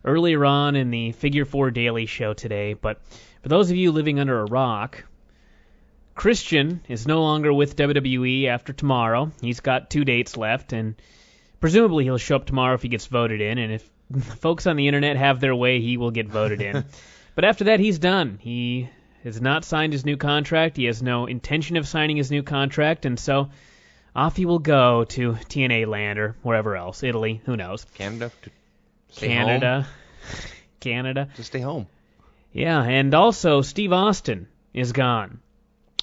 earlier on in the Figure 4 Daily Show today, but for those of you living under a rock, Christian is no longer with WWE after tomorrow. He's got 2 dates left, and presumably he'll show up tomorrow if he gets voted in, and if folks on the internet have their way, he will get voted in. But after that, he's done. He has not signed his new contract. He has no intention of signing his new contract, and so off he will go to TNA land or wherever else. Italy, who knows. Canada. Canada. Canada. Just stay home. Yeah, and also Steve Austin is gone.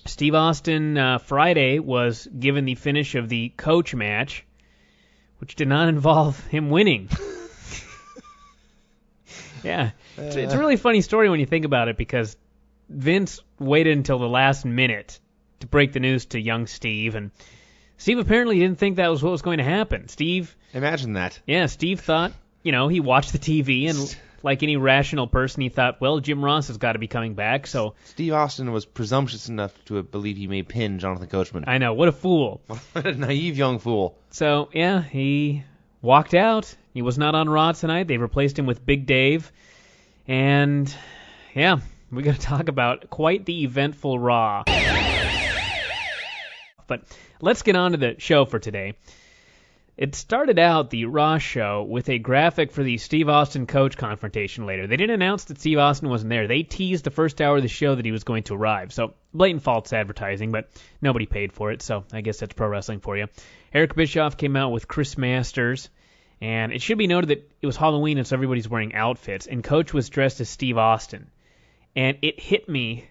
Steve Austin Friday was given the finish of the coach match, which did not involve him winning. Yeah, it's a really funny story when you think about it, because Vince waited until the last minute to break the news to young Steve, and Steve apparently didn't think that was what was going to happen. Imagine that. Yeah, Steve thought, he watched the TV, and like any rational person, he thought, well, Jim Ross has got to be coming back, so... Steve Austin was presumptuous enough to believe he may pin Jonathan Coachman. I know, what a fool. What a naive young fool. So, yeah, he walked out. He was not on Raw tonight. They replaced him with Big Dave. And, yeah, we got to talk about quite the eventful Raw. But let's get on to the show for today. It started out, the Raw show, with a graphic for the Steve Austin coach confrontation later. They didn't announce that Steve Austin wasn't there. They teased the first hour of the show that he was going to arrive. So, blatant false advertising, but nobody paid for it, so I guess that's pro wrestling for you. Eric Bischoff came out with Chris Masters, and it should be noted that it was Halloween, and so everybody's wearing outfits, and Coach was dressed as Steve Austin. And it hit me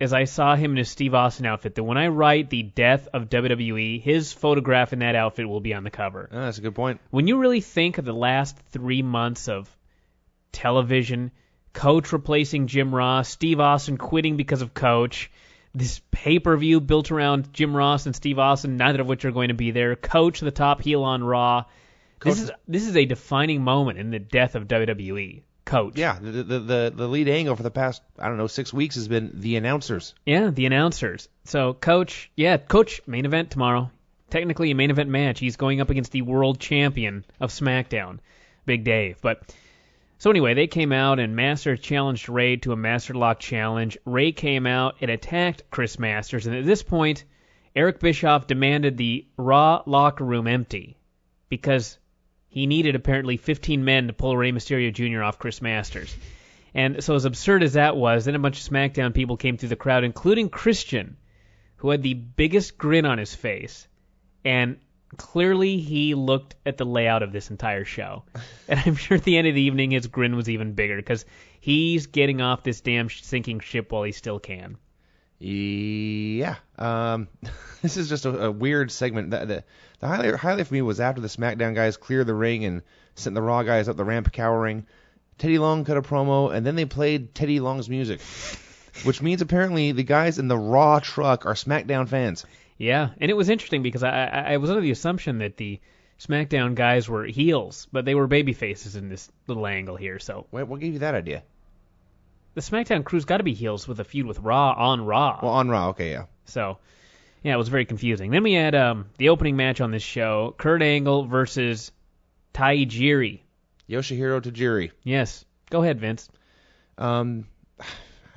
as I saw him in his Steve Austin outfit that when I write the death of WWE, his photograph in that outfit will be on the cover. Oh, that's a good point. When you really think of the last 3 months of television, Coach replacing Jim Ross, Steve Austin quitting because of Coach, this pay-per-view built around Jim Ross and Steve Austin, neither of which are going to be there, Coach the top heel on Raw. This is a defining moment in the death of WWE. Coach. Yeah, the lead angle for the past, 6 weeks has been the announcers. Yeah, the announcers. So Coach, main event tomorrow. Technically a main event match. He's going up against the world champion of SmackDown, Big Dave. So anyway, they came out and Masters challenged Ray to a Master Lock challenge. Ray came out and attacked Chris Masters, and at this point, Eric Bischoff demanded the Raw locker room empty because he needed apparently 15 men to pull Rey Mysterio Jr. off Chris Masters. And so as absurd as that was, then a bunch of SmackDown people came through the crowd, including Christian, who had the biggest grin on his face. And clearly he looked at the layout of this entire show. And I'm sure at the end of the evening his grin was even bigger, because he's getting off this damn sinking ship while he still can. Yeah. This is just a weird segment. The highlight for me was after the SmackDown guys cleared the ring and sent the Raw guys up the ramp cowering. Teddy Long cut a promo, and then they played Teddy Long's music, which means apparently the guys in the Raw truck are SmackDown fans. Yeah, and it was interesting because I was under the assumption that the SmackDown guys were heels, but they were baby faces in this little angle here. So What gave you that idea? The SmackDown crew's got to be heels with a feud with Raw on Raw. Well, on Raw, okay, yeah. So, yeah, it was very confusing. Then we had the opening match on this show, Kurt Angle versus Tajiri. Yoshihiro Tajiri. Yes. Go ahead, Vince. I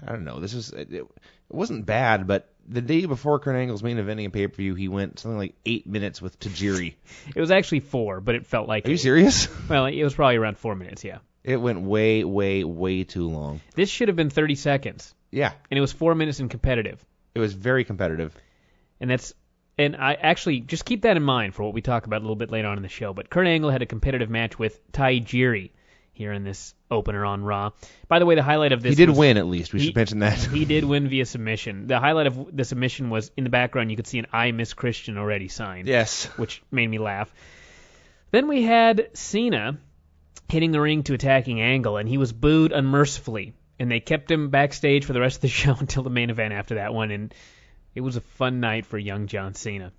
don't know. It wasn't bad, but the day before Kurt Angle's main eventing a pay-per-view, he went something like 8 minutes with Tajiri. It was actually 4, but it felt like Are you serious? Well, it was probably around 4 minutes, yeah. It went way, way, way too long. This should have been 30 seconds. Yeah. And it was 4 minutes and competitive. It was very competitive. And I actually, just keep that in mind for what we talk about a little bit later on in the show. But Kurt Angle had a competitive match with Tajiri here in this opener on Raw. By the way, the highlight of this He did win, at least. We should mention that. He did win via submission. The highlight of the submission was, in the background, you could see an I Miss Christian already signed. Yes. Which made me laugh. Then we had Cena hitting the ring to attacking Angle, and he was booed unmercifully. And they kept him backstage for the rest of the show until the main event after that one, and it was a fun night for young John Cena.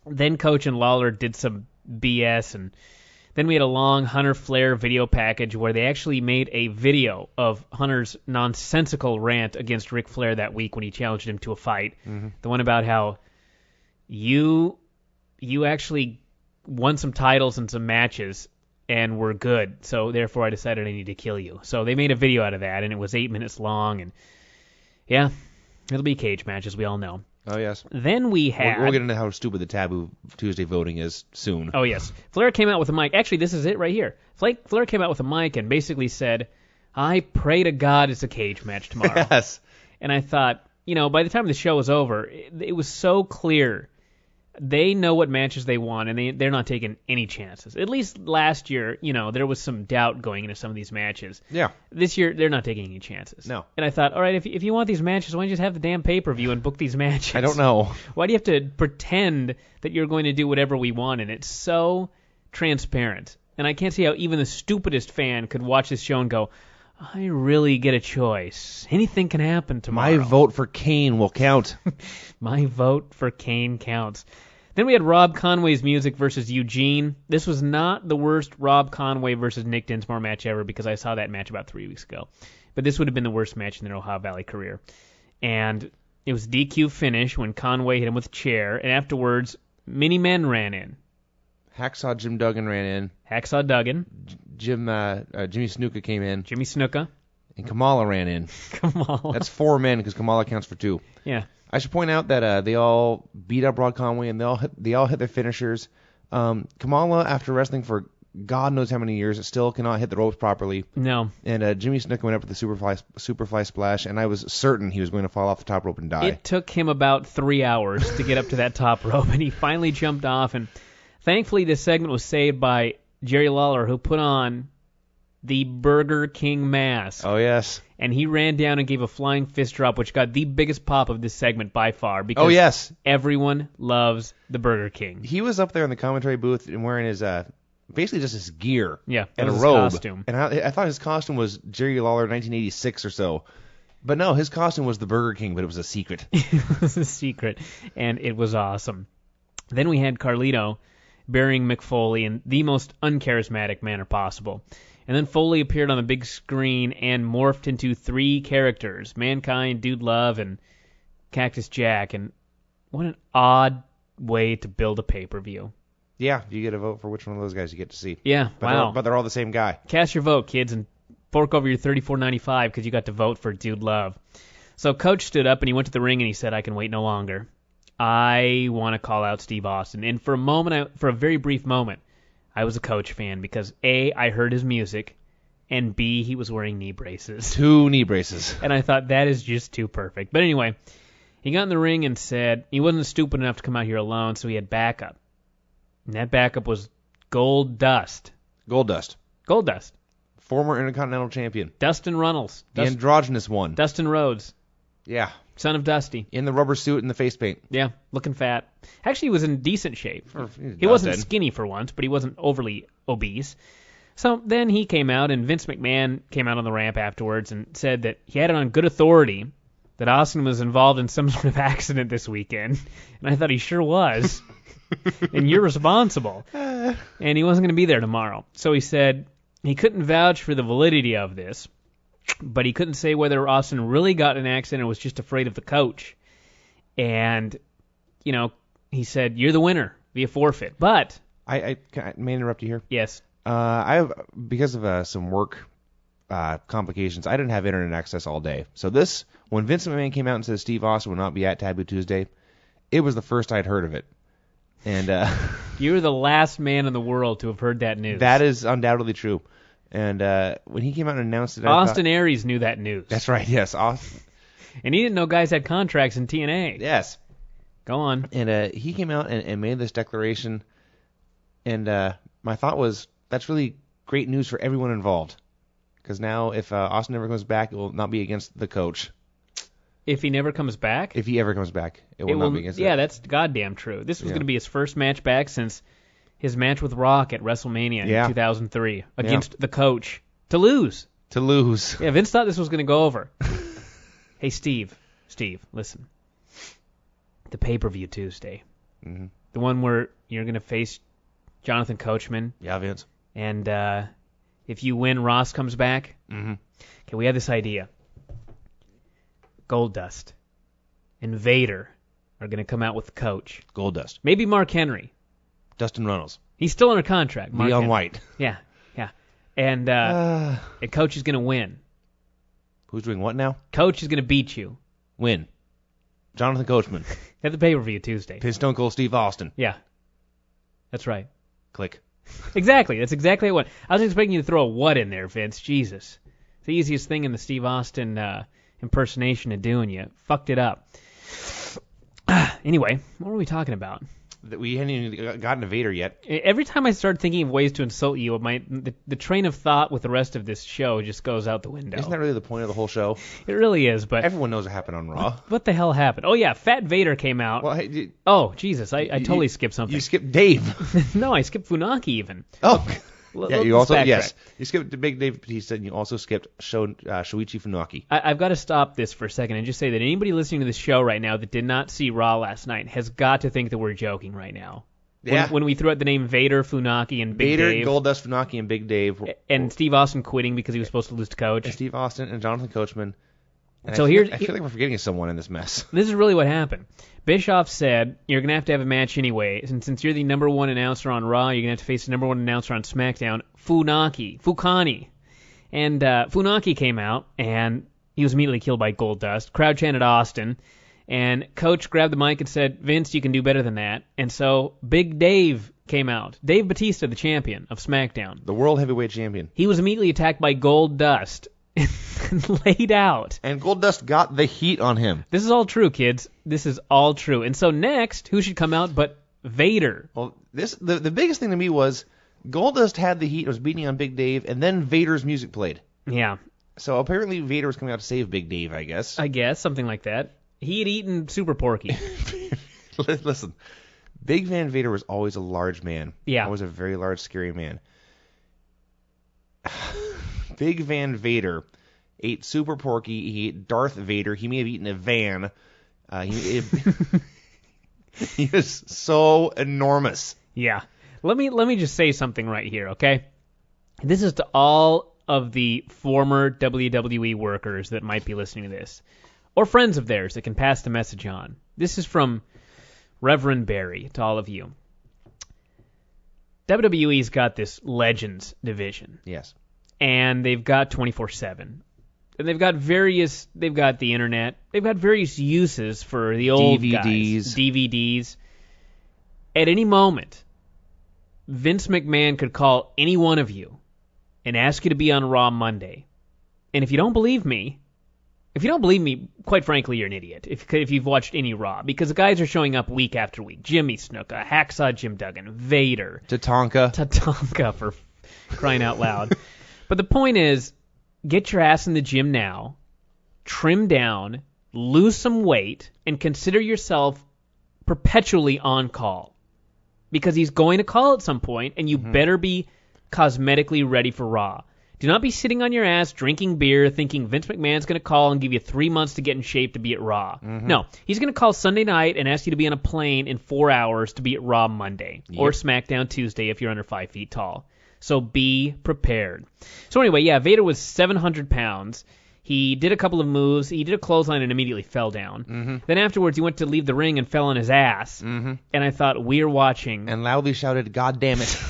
Then Coach and Lawler did some BS, and then we had a long Hunter Flair video package where they actually made a video of Hunter's nonsensical rant against Ric Flair that week when he challenged him to a fight. Mm-hmm. The one about how you actually won some titles and some matches, and we're good. So therefore I decided I need to kill you. So they made a video out of that, and it was 8 minutes long. And yeah, it'll be a cage match, as we all know. Oh, yes. Then we had... We'll get into how stupid the Taboo Tuesday voting is soon. Oh, yes. Flair came out with a mic. Actually, this is it right here. Flair came out with a mic and basically said, I pray to God it's a cage match tomorrow. Yes. And I thought, by the time the show was over, it was so clear. They know what matches they want, and they're not taking any chances. At least last year, there was some doubt going into some of these matches. Yeah. This year, they're not taking any chances. No. And I thought, all right, if you want these matches, why don't you just have the damn pay-per-view and book these matches? I don't know. Why do you have to pretend that you're going to do whatever we want? And it's so transparent. And I can't see how even the stupidest fan could watch this show and go, I really get a choice. Anything can happen tomorrow. My vote for Kane will count. My vote for Kane counts. Then we had Rob Conway's music versus Eugene. This was not the worst Rob Conway versus Nick Dinsmore match ever, because I saw that match about 3 weeks ago. But this would have been the worst match in their Ohio Valley career. And it was DQ finish when Conway hit him with a chair, and afterwards, many men ran in. Hacksaw Jim Duggan ran in. Hacksaw Duggan. Jimmy Snuka came in. Jimmy Snuka. And Kamala ran in. Kamala. That's 4 men because Kamala counts for 2. Yeah. I should point out that they all beat up Rob Conway and they all hit their finishers. Kamala, after wrestling for God knows how many years, still cannot hit the ropes properly. No. And Jimmy Snuka went up with the Superfly Splash, and I was certain he was going to fall off the top rope and die. It took him about 3 hours to get up to that top rope, and he finally jumped off. And thankfully, this segment was saved by Jerry Lawler, who put on the Burger King mask. Oh, yes. And he ran down and gave a flying fist drop, which got the biggest pop of this segment by far. Because oh, yes. Everyone loves the Burger King. He was up there in the commentary booth and wearing his, basically just his gear. Yeah, and a his robe. Costume. And I thought his costume was Jerry Lawler 1986 or so. But no, his costume was the Burger King, but it was a secret. It was a secret, and it was awesome. Then we had Carlito burying Mick Foley in the most uncharismatic manner possible. And then Foley appeared on the big screen and morphed into 3 characters, Mankind, Dude Love, and Cactus Jack. And what an odd way to build a pay-per-view. Yeah, you get a vote for which one of those guys you get to see. Yeah, wow. But they're all the same guy. Cast your vote, kids, and fork over your $34.95 because you got to vote for Dude Love. So Coach stood up and he went to the ring and he said, I can wait no longer. I want to call out Steve Austin. And for a very brief moment, I was a Coach fan because A, I heard his music, and B, he was wearing knee braces. 2 knee braces. And I thought, that is just too perfect. But anyway, he got in the ring and said he wasn't stupid enough to come out here alone, so he had backup. And that backup was Gold Dust. Goldust. Goldust. Former Intercontinental Champion. Dustin Runnels. The androgynous one. Dustin Rhodes. Yeah. Son of Dusty. In the rubber suit and the face paint. Yeah, looking fat. Actually, he was in decent shape. He Dustin. wasn't skinny for once, but he wasn't overly obese. So then he came out, and Vince McMahon came out on the ramp afterwards and said that he had it on good authority that Austin was involved in some sort of accident this weekend. And I thought he sure was. And you're responsible. And he wasn't going to be there tomorrow. So he said he couldn't vouch for the validity of this, but he couldn't say whether Austin really got in an accident or was just afraid of the coach. And, he said, you're the winner via forfeit. But I may interrupt you here. Yes. Because of some work complications, I didn't have internet access all day. So when Vince McMahon came out and said Steve Austin would not be at Taboo Tuesday, it was the first I'd heard of it. And you're the last man in the world to have heard that news. That is undoubtedly true. And when he came out and announced it, Austin Aries knew that news. That's right, yes. Austin. And he didn't know guys had contracts in TNA. Yes. Go on. And he came out and made this declaration, and my thought was, that's really great news for everyone involved. Because now, if Austin never comes back, it will not be against the coach. If he never comes back? If he ever comes back, it will not be against Yeah, that's goddamn true. This was going to be his first match back since his match with Rock at WrestleMania in 2003 against the coach. To lose. Yeah, Vince thought this was going to go over. Hey, Steve, listen. The pay-per-view Tuesday. Mm-hmm. The one where you're going to face Jonathan Coachman. Yeah, Vince. And if you win, Ross comes back. Mm-hmm. Okay, we have this idea. Goldust and Vader are going to come out with the coach. Goldust. Maybe Mark Henry. Dustin Runnels. He's still under contract. Leon White. Yeah. And Coach is going to win. Who's doing what now? Coach is going to beat you. Win. Jonathan Coachman. At the pay-per-view Tuesday. Pin Stone Cold Steve Austin. Yeah. That's right. Click. Exactly. That's exactly what. I was expecting you to throw a what in there, Vince. Jesus. It's the easiest thing in the Steve Austin impersonation to do, and you fucked it up. Anyway, what were we talking about? That we hadn't even gotten to Vader yet. Every time I start thinking of ways to insult you, the train of thought with the rest of this show just goes out the window. Isn't that really the point of the whole show? It really is, but... Everyone knows what happened on Raw. What the hell happened? Oh, yeah, Fat Vader came out. Well, hey, oh, Jesus, I totally skipped something. You skipped Dave. No, I skipped Funaki even. Oh, yeah, you also... backtrack. Yes, you skipped the Big Dave Batista, and you also skipped Shuichi Funaki. I've got to stop this for a second and just say that anybody listening to this show right now that did not see Raw last night has got to think that we're joking right now. Yeah. When we threw out the name Vader, Funaki, and Big Vader, Dave. Goldust, Funaki, and Big Dave. And Steve Austin quitting because he was supposed to lose to Coach. And Steve Austin and Jonathan Coachman. And So I here's... feel like we're forgetting someone in this mess. This is really what happened. Bischoff said, you're going to have a match anyway, and since you're the number one announcer on Raw, you're going to have to face the number one announcer on SmackDown, Fukani. And Funaki came out, and he was immediately killed by Goldust. Crowd chanted Austin, and Coach grabbed the mic and said, Vince, you can do better than that. And so Big Dave came out. Dave Batista, the champion of SmackDown. The World Heavyweight Champion. He was immediately attacked by Goldust and laid out. And Goldust got the heat on him. This is all true, kids. This is all true. And so next, who should come out but Vader? Well, the biggest thing to me was Goldust had the heat, was beating on Big Dave, and then Vader's music played. Yeah. So apparently Vader was coming out to save Big Dave, I guess. I guess, something like that. He had eaten Super Porky. Listen, Big Van Vader was always a large man. Yeah. Always a very large, scary man. Big Van Vader ate Super Porky. He ate Darth Vader. He may have eaten a van. He was so enormous. Yeah. Let me just say something right here, okay? This is to all of the former WWE workers that might be listening to this, or friends of theirs that can pass the message on. This is from Reverend Barry to all of you. WWE's got this Legends division. Yes. And they've got 24/7. And they've got the internet. They've got various uses for the old guys. DVDs. At any moment, Vince McMahon could call any one of you and ask you to be on Raw Monday. And if you don't believe me, quite frankly, you're an idiot. If you've watched any Raw, because the guys are showing up week after week. Jimmy Snuka, Hacksaw Jim Duggan, Vader, Tatanka, for crying out loud. But the point is, get your ass in the gym now, trim down, lose some weight, and consider yourself perpetually on call. Because he's going to call at some point, and you better be cosmetically ready for Raw. Do not be sitting on your ass drinking beer thinking Vince McMahon's going to call and give you 3 months to get in shape to be at Raw. No, he's going to call Sunday night and ask you to be on a plane in 4 hours to be at Raw Monday. Yep. Or SmackDown Tuesday if you're under 5 feet tall. So be prepared. So anyway, yeah, Vader was 700 pounds. He did a couple of moves. He did a clothesline and immediately fell down. Then afterwards, he went to leave the ring and fell on his ass. And I thought, we're watching. And loudly shouted, God damn it.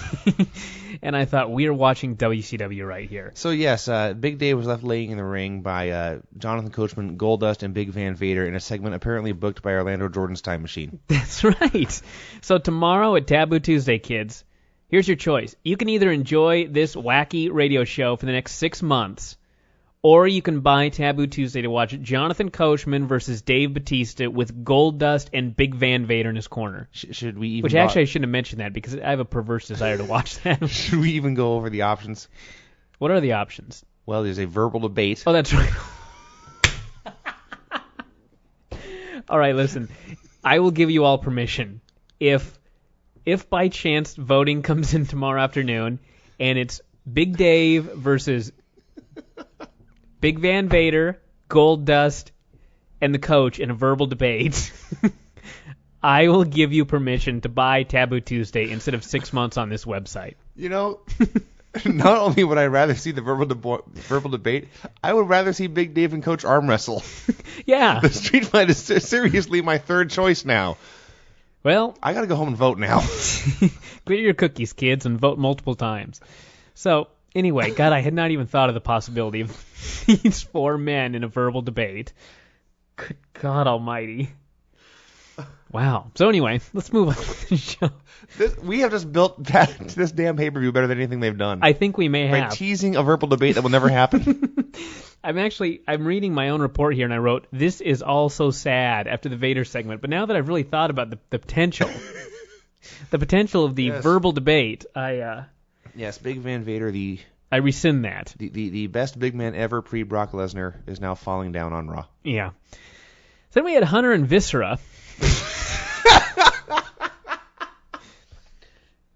And I thought, we're watching WCW right here. So yes, Big Dave was left laying in the ring by Jonathan Coachman, Goldust, and Big Van Vader in a segment apparently booked by Orlando Jordan's Time Machine. That's right. So tomorrow at Taboo Tuesday, kids, here's your choice. You can either enjoy this wacky radio show for the next 6 months, or you can buy Taboo Tuesday to watch Jonathan Coachman versus Dave Batista with Goldust and Big Van Vader in his corner. Should we even? Which actually I shouldn't have mentioned that because I have a perverse desire to watch that. Should we even go over the options? What are the options? Well, there's a verbal debate. Oh, that's right. All right, listen. I will give you all permission. If by chance voting comes in tomorrow afternoon and it's Big Dave versus Big Van Vader, Goldust, and the Coach in a verbal debate, I will give you permission to buy Taboo Tuesday instead of 6 months on this website. You know, not only would I rather see the verbal debate, I would rather see Big Dave and Coach arm wrestle. Yeah. The street fight is seriously my third choice now. Well, I got to go home and vote now. Clear your cookies, kids, and vote multiple times. So, Anyway, God, I had not even thought of the possibility of these 4 men in a verbal debate. Good God Almighty. Wow. So anyway, let's move on to the show. We have just built this damn pay-per-view better than anything they've done. I think we may have. By teasing a verbal debate that will never happen. I'm reading my own report here, and I wrote, this is all so sad after the Vader segment. But now that I've really thought about the potential, the potential of the verbal debate, Yes, Big Van Vader, I rescind that. The best big man ever pre-Brock Lesnar is now falling down on Raw. Yeah. Then we had Hunter and Viscera.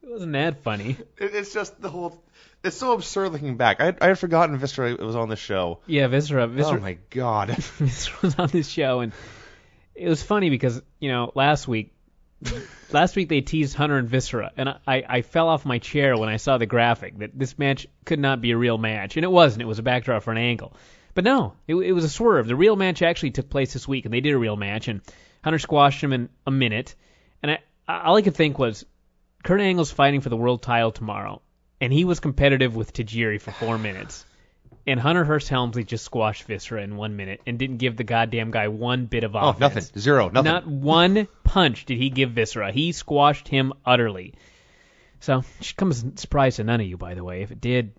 It wasn't that funny. It's just the whole... It's so absurd looking back. I had forgotten Viscera was on the show. Yeah, Viscera. Oh, my God. Viscera was on this show, and it was funny because, last week they teased Hunter and Viscera, and I fell off my chair when I saw the graphic that this match could not be a real match, and it wasn't. It was a backdrop for an angle. But no, it was a swerve. The real match actually took place this week, and they did a real match, and Hunter squashed him in a minute, and all I could think was, Kurt Angle's fighting for the world title tomorrow, and he was competitive with Tajiri for 4 minutes. And Hunter Hearst Helmsley just squashed Viscera in 1 minute and didn't give the goddamn guy one bit of offense. Oh, nothing. Zero. Nothing. Not one punch did he give Viscera. He squashed him utterly. So, it should come as a surprise to none of you, by the way. If it did,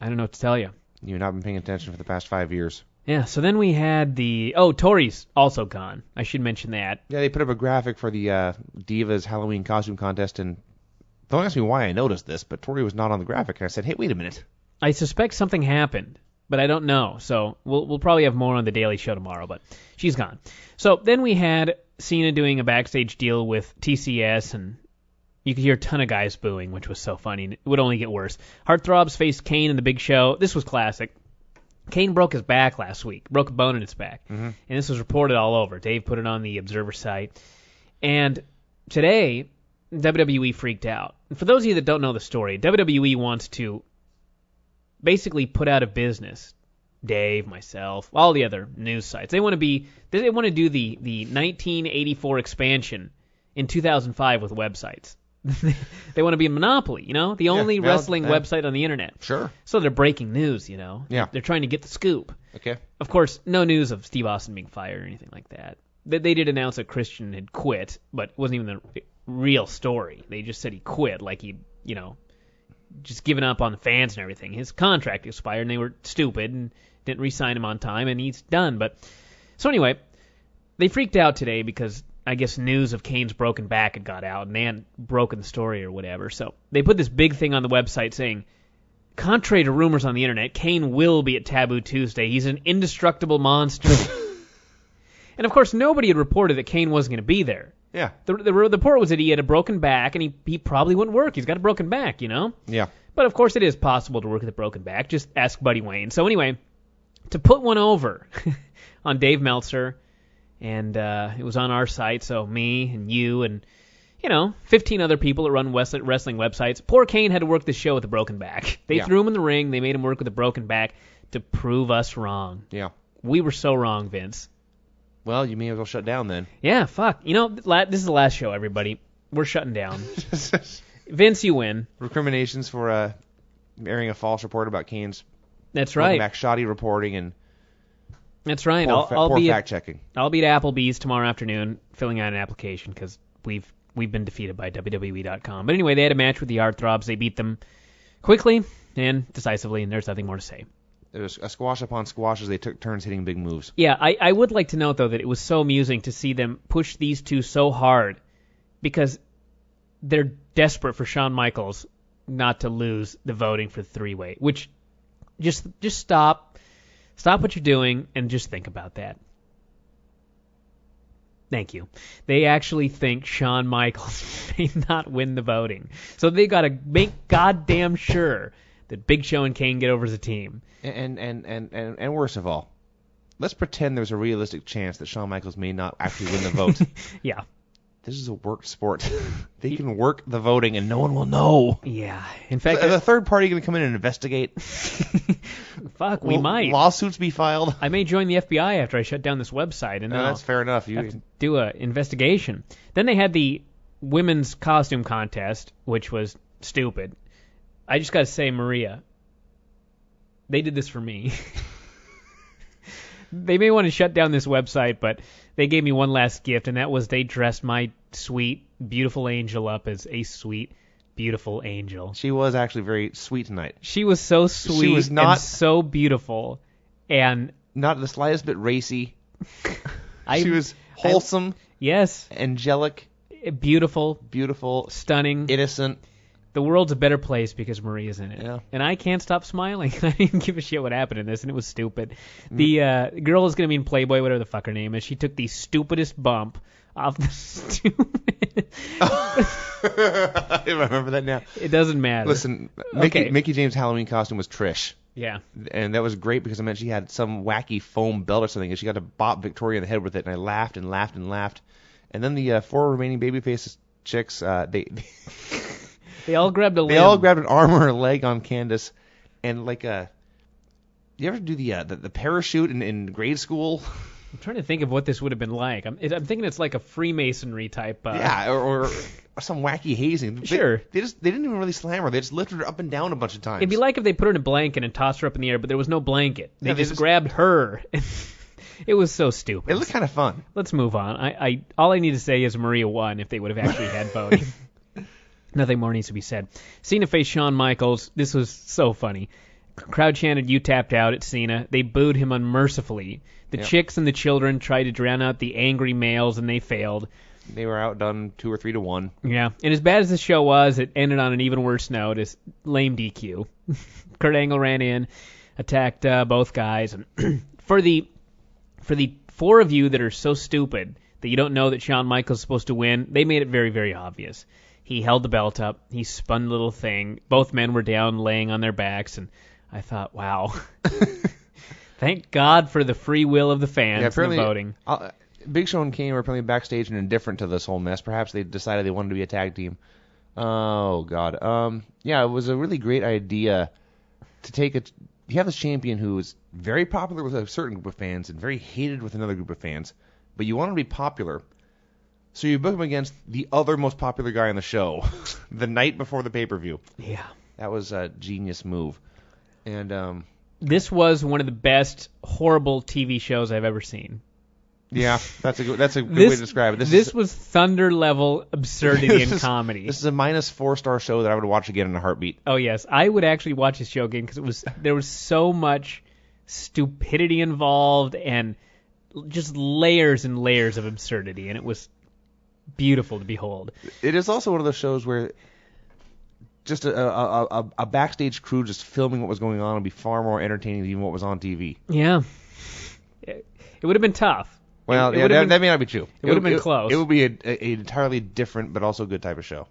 I don't know what to tell you. You've not been paying attention for the past 5 years. Yeah, so then we had Tori's also gone. I should mention that. Yeah, they put up a graphic for the Divas Halloween costume contest, and don't ask me why I noticed this, but Tori was not on the graphic, and I said, hey, wait a minute. I suspect something happened, but I don't know. So we'll probably have more on the Daily Show tomorrow, but she's gone. So then we had Cena doing a backstage deal with TCS, and you could hear a ton of guys booing, which was so funny. It would only get worse. Heartthrobs faced Kane in the Big Show. This was classic. Kane broke his back last week, broke a bone in his back, and this was reported all over. Dave put it on the Observer site. And today, WWE freaked out. And for those of you that don't know the story, WWE wants to basically put out of business Dave, myself, all the other news sites. They want to do the 1984 expansion in 2005 with websites. They want to be a monopoly, the only wrestling website on the internet. Sure. So they're breaking news, Yeah. They're trying to get the scoop. Okay. Of course, no news of Steve Austin being fired or anything like that. They did announce that Christian had quit, but it wasn't even the real story. They just said he quit, like he, just given up on the fans and everything. His contract expired, and they were stupid and didn't re-sign him on time, and he's done. So anyway, they freaked out today because I guess news of Kane's broken back had got out, and they hadn't broken the story or whatever. So they put this big thing on the website saying, contrary to rumors on the internet, Kane will be at Taboo Tuesday. He's an indestructible monster. And of course, nobody had reported that Kane wasn't going to be there. Yeah. The report was that he had a broken back, and he probably wouldn't work. He's got a broken back, Yeah. But of course, it is possible to work with a broken back. Just ask Buddy Wayne. So anyway, to put one over on Dave Meltzer, and it was on our site, so me and you and, 15 other people that run wrestling websites. Poor Kane had to work this show with a broken back. They threw him in the ring. They made him work with a broken back to prove us wrong. Yeah. We were so wrong, Vince. Well, you may as well shut down then. Yeah, fuck. This is the last show, everybody. We're shutting down. Vince, you win. Recriminations for airing a false report about Kane's That's right. Max Shoddy reporting and That's right. poor fact-checking. I'll be at Applebee's tomorrow afternoon filling out an application because we've been defeated by WWE.com. But anyway, they had a match with the Heartthrobs. They beat them quickly and decisively, and there's nothing more to say. It was a squash upon squash as they took turns hitting big moves. Yeah, I would like to note, though, that it was so amusing to see them push these two so hard because they're desperate for Shawn Michaels not to lose the voting for the three-way, which just stop what you're doing and just think about that. Thank you. They actually think Shawn Michaels may not win the voting. So they got to make goddamn sure that Big Show and Kane get over as a team. And worst of all, let's pretend there's a realistic chance that Shawn Michaels may not actually win the vote. Yeah. This is a work sport. They can work the voting and no one will know. Yeah. In fact, the third party going to come in and investigate? Fuck, we might. Lawsuits be filed? I may join the FBI after I shut down this website. And that's fair enough. You have to do an investigation. Then they had the women's costume contest, which was stupid. I just got to say, Maria, They did this for me. They may want to shut down this website, but they gave me one last gift, and that was they dressed my sweet, beautiful angel up as a sweet, beautiful angel. She was actually very sweet tonight. She was so sweet was not, and so beautiful, and not the slightest bit racy. She was wholesome, yes, angelic, beautiful, stunning, innocent. The world's a better place because Maria's in it. Yeah. And I can't stop smiling. I didn't give a shit what happened in this, and it was stupid. The girl is going to be in Playboy, whatever the fuck her name is. She took the stupidest bump off the stupid... I remember that now. It doesn't matter. Listen, Okay. Mickey James' Halloween costume was Trish. Yeah. And that was great because it meant she had some wacky foam belt or something, and she got to bop Victoria in the head with it, and I laughed and laughed and laughed. And then the 4 remaining babyface chicks, They all grabbed a limb. They all grabbed an arm or a leg on Candace, and like you ever do the parachute in grade school? I'm trying to think of what this would have been like. I'm thinking it's like a Freemasonry type. Yeah, or some wacky hazing. Sure. They didn't even really slam her. They just lifted her up and down a bunch of times. It'd be like if they put her in a blanket and tossed her up in the air, but there was no blanket. They just grabbed her. It was so stupid. It looked kind of fun. Let's move on. All I need to say is Maria won if they would have actually had voting. Nothing more needs to be said. Cena faced Shawn Michaels. This was so funny. Crowd chanted, "You tapped out" at Cena. They booed him unmercifully. The chicks and the children tried to drown out the angry males, and they failed. They were outdone 2 or 3 to 1. Yeah, and as bad as the show was, it ended on an even worse note. It's lame DQ. Kurt Angle ran in, attacked both guys, and for the 4 of you that are so stupid that you don't know that Shawn Michaels is supposed to win, they made it very, very obvious. He held the belt up. He spun the little thing. Both men were down, laying on their backs, and I thought, wow. Thank God for the free will of the fans and the voting. Big Show and Kane were apparently backstage and indifferent to this whole mess. Perhaps they decided they wanted to be a tag team. Oh, God. Yeah, it was a really great idea to take you have this champion who is very popular with a certain group of fans and very hated with another group of fans, but you want him to be popular. So you book him against the other most popular guy on the show the night before the pay-per-view. Yeah. That was a genius move. And this was one of the best horrible TV shows I've ever seen. Yeah, that's a good way to describe it. This was thunder-level absurdity and comedy. This is a minus 4-star show that I would watch again in a heartbeat. Oh, yes. I would actually watch this show again because there was so much stupidity involved and just layers and layers of absurdity, and it was beautiful to behold. It is also one of those shows where just a backstage crew just filming what was going on would be far more entertaining than even what was on TV. Yeah. It would have been tough. Well, that may not be true. It would have been close. It would be an entirely different but also good type of show.